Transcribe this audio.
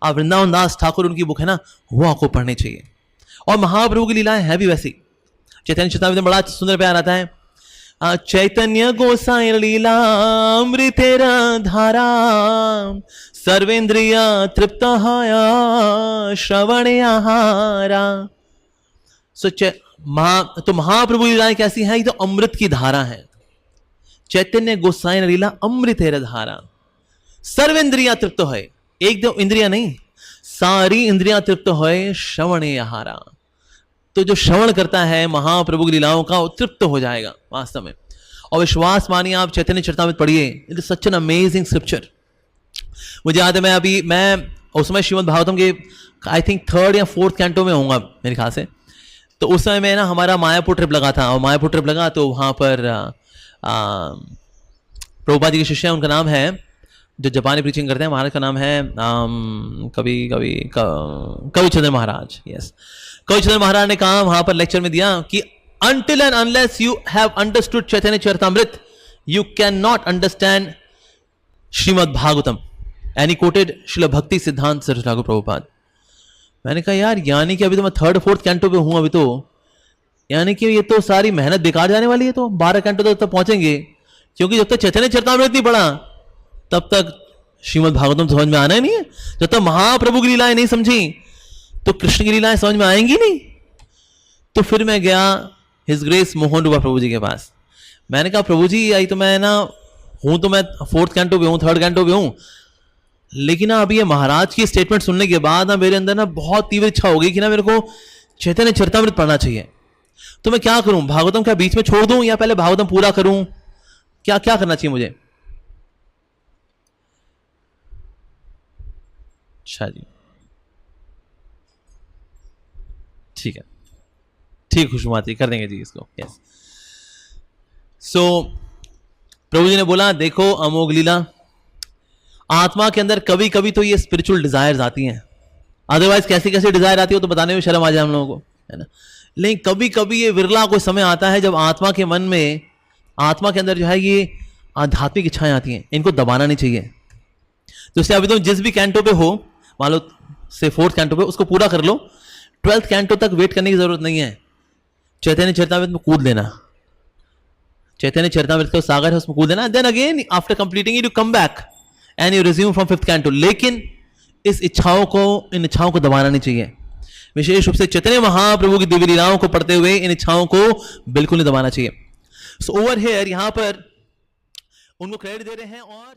आप वृंदावन दास ठाकुर उनकी बुक है ना, वो आपको पढ़नी चाहिए। और महाप्रभु की लीलाएं है भी वैसी। चैतन्य चरितामृत में बड़ा सुंदर प्यार आता है, चैतन्य गोसाई लीलामृतेर धारा सर्वेंद्रिय तृप्त श्रवणे आहारा। तो महाप्रभु की लीलाएं कैसी हैं? ये तो अमृत की धारा है। चैतन्य गोसाई लीला अमृतेर धारा, सर्वेंद्रिया तृप्त है, एक दो इंद्रिया नहीं, सारी इंद्रियां तृप्त है, श्रवणे आहारा। तो जो श्रवण करता है महाप्रभु की लीलाओं का, वो तृप्त हो जाएगा वास्तव में। और विश्वास मानिए, आप चैतन्य चरितामृत पढ़िए, it is such an amazing scripture. मुझे याद है, मैं उस समय श्रीमद् भागवतम के आई थिंक 3rd या 4th कैंटो में होऊंगा मेरे ख्याल से। तो उस समय में ना हमारा मायापुर ट्रिप लगा था, और मायापुर ट्रिप लगा तो वहाँ पर प्रभुपाद जी के शिष्य हैं, उनका नाम है, जो जापानी प्रीचिंग करते हैं, महाराज का नाम है कविचंद्र महाराज। यस, कविचंद्र महाराज ने कहा वहां पर लेक्चर में दिया कि until and unless you have understood Chaitanya Charitamrita, you cannot understand Srimad Bhagavatam. And he quoted Srila Bhakti Siddhanta Saraswati Thakur Prabhupada. मैंने कहा यार, यानी कि अभी तो मैं 3rd 4th कैंटो पे हूं अभी तो, यानी कि ये तो सारी मेहनत बेकार जाने वाली है। तो 12 कैंटो तक तो पहुंचेंगे, क्योंकि जब तक चैतन्य चरितामृत नहीं पढ़ा तब तक श्रीमद् भागवतम समझ में आना ही नहीं है। जब तक महाप्रभु की लीलाएं नहीं समझी तो कृष्ण की लीलाएं समझ में आएंगी नहीं। तो फिर मैं गया हिज ग्रेस मोहन रूपा प्रभु जी के पास। मैंने कहा प्रभु जी, आई तो मैं ना हूं, तो मैं 4th कैंटो पे हूं, 3rd कैंटो पे हूं, लेकिन ना अभी ये महाराज की स्टेटमेंट सुनने के बाद ना मेरे अंदर ना बहुत तीव्र इच्छा हो गई कि ना मेरे को चैतन्य चरितामृत पढ़ना चाहिए। तो मैं क्या करूं? भागवतम क्या बीच में छोड़ दूं या पहले भागवतम पूरा करूं? क्या क्या करना चाहिए मुझे? अच्छा जी, ठीक है, ठीक, खुशनुमाती कर देंगे जी इसको। यस। सो प्रभु जी ने बोला, देखो अमोघ लीला, आत्मा के अंदर कभी कभी तो ये स्पिरिचुअल डिजायर्स आती हैं, अदरवाइज कैसी कैसी डिजायर आती हो तो बताने में शर्म आ जाए हम लोगों को, है ना। लेकिन कभी कभी ये विरला कोई समय आता है जब आत्मा के मन में, आत्मा के अंदर जो है ये आध्यात्मिक इच्छाएं आती हैं, इनको दबाना नहीं चाहिए। तो इसलिए अभी तुम जिस भी कैंटो पे हो, मान लो से 4th कैंटो पे, उसको पूरा कर लो। 12th कैंटो तक वेट करने की जरूरत नहीं है। चैतन्य चरितामृत में कूद लेना, चैतन्य चरितामृत का सागर है, उसमें कूद लेना। Then again after completing it you come back and you resume from 5th canto. लेकिन इस इच्छाओं को, इन इच्छाओं को दबाना नहीं चाहिए। विशेष रूप से चैतन्य महाप्रभु की दिव्य लीलाओं को पढ़ते हुए इन इच्छाओं को बिल्कुल नहीं दबाना चाहिए। सो ओवर हियर, यहां पर उनको क्रेडिट दे रहे हैं और